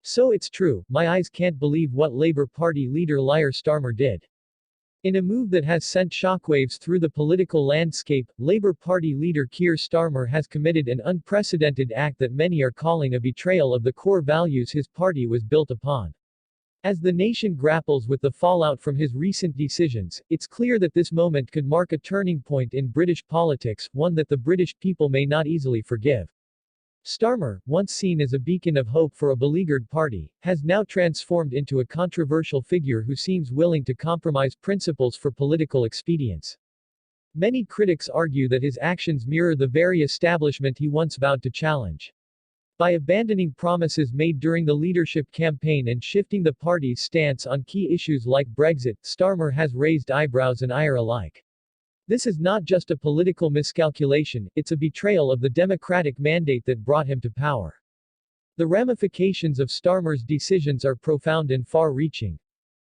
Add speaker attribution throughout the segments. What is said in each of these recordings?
Speaker 1: So it's true, my eyes can't believe what Labour Party leader Lier Starmer did. In a move that has sent shockwaves through the political landscape, Labour Party leader Keir Starmer has committed an unprecedented act that many are calling a betrayal of the core values his party was built upon. As the nation grapples with the fallout from his recent decisions, it's clear that this moment could mark a turning point in British politics, one that the British people may not easily forgive. Starmer, once seen as a beacon of hope for a beleaguered party, has now transformed into a controversial figure who seems willing to compromise principles for political expedience. Many critics argue that his actions mirror the very establishment he once vowed to challenge. By abandoning promises made during the leadership campaign and shifting the party's stance on key issues like Brexit, Starmer has raised eyebrows and ire alike. This is not just a political miscalculation, it's a betrayal of the democratic mandate that brought him to power. The ramifications of Starmer's decisions are profound and far-reaching.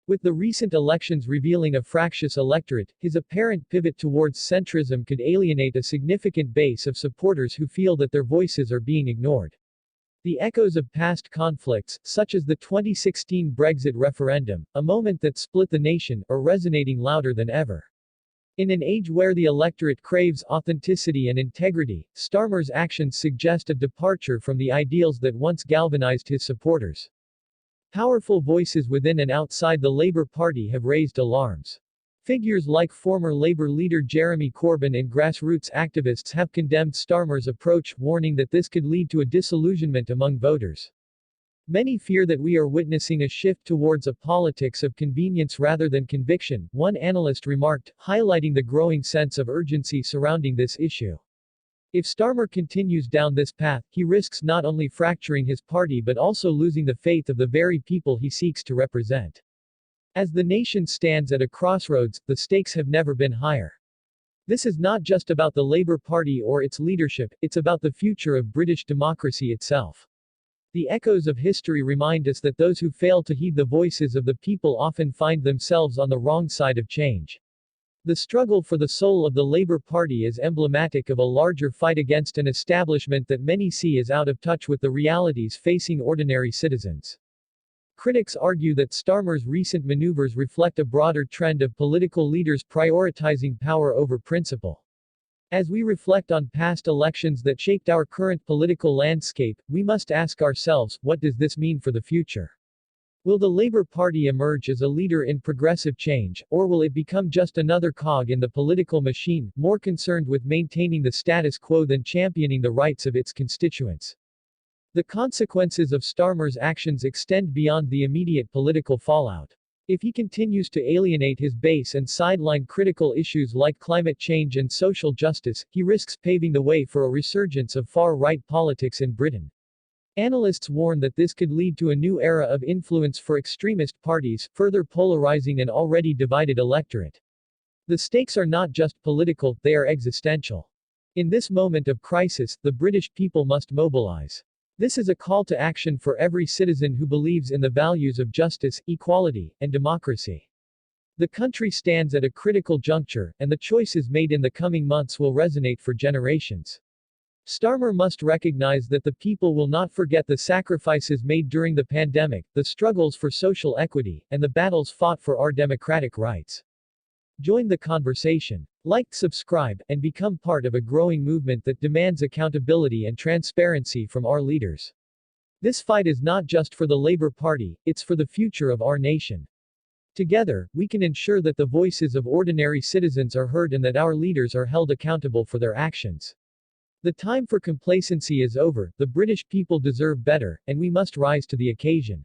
Speaker 1: With the recent elections revealing a fractious electorate, his apparent pivot towards centrism could alienate a significant base of supporters who feel that their voices are being ignored. The echoes of past conflicts, such as the 2016 Brexit referendum, a moment that split the nation, are resonating louder than ever. In an age where the electorate craves authenticity and integrity, Starmer's actions suggest a departure from the ideals that once galvanized his supporters. Powerful voices within and outside the Labour Party have raised alarms. Figures like former Labour leader Jeremy Corbyn and grassroots activists have condemned Starmer's approach, warning that this could lead to a disillusionment among voters. Many fear that we are witnessing a shift towards a politics of convenience rather than conviction, one analyst remarked, highlighting the growing sense of urgency surrounding this issue. If Starmer continues down this path, he risks not only fracturing his party but also losing the faith of the very people he seeks to represent. As the nation stands at a crossroads, the stakes have never been higher. This is not just about the Labour Party or its leadership, it's about the future of British democracy itself. The echoes of history remind us that those who fail to heed the voices of the people often find themselves on the wrong side of change. The struggle for the soul of the Labour Party is emblematic of a larger fight against an establishment that many see as out of touch with the realities facing ordinary citizens. Critics argue that Starmer's recent maneuvers reflect a broader trend of political leaders prioritizing power over principle. As we reflect on past elections that shaped our current political landscape, we must ask ourselves, what does this mean for the future? Will the Labour Party emerge as a leader in progressive change, or will it become just another cog in the political machine, more concerned with maintaining the status quo than championing the rights of its constituents? The consequences of Starmer's actions extend beyond the immediate political fallout. If he continues to alienate his base and sideline critical issues like climate change and social justice, he risks paving the way for a resurgence of far-right politics in Britain. Analysts warn that this could lead to a new era of influence for extremist parties, further polarizing an already divided electorate. The stakes are not just political, they are existential. In this moment of crisis, the British people must mobilize. This is a call to action for every citizen who believes in the values of justice, equality, and democracy. The country stands at a critical juncture, and the choices made in the coming months will resonate for generations. Starmer must recognize that the people will not forget the sacrifices made during the pandemic, the struggles for social equity, and the battles fought for our democratic rights. Join the conversation. Like, subscribe, and become part of a growing movement that demands accountability and transparency from our leaders. This fight is not just for the Labour Party, it's for the future of our nation. Together, we can ensure that the voices of ordinary citizens are heard and that our leaders are held accountable for their actions. The time for complacency is over, the British people deserve better, and we must rise to the occasion.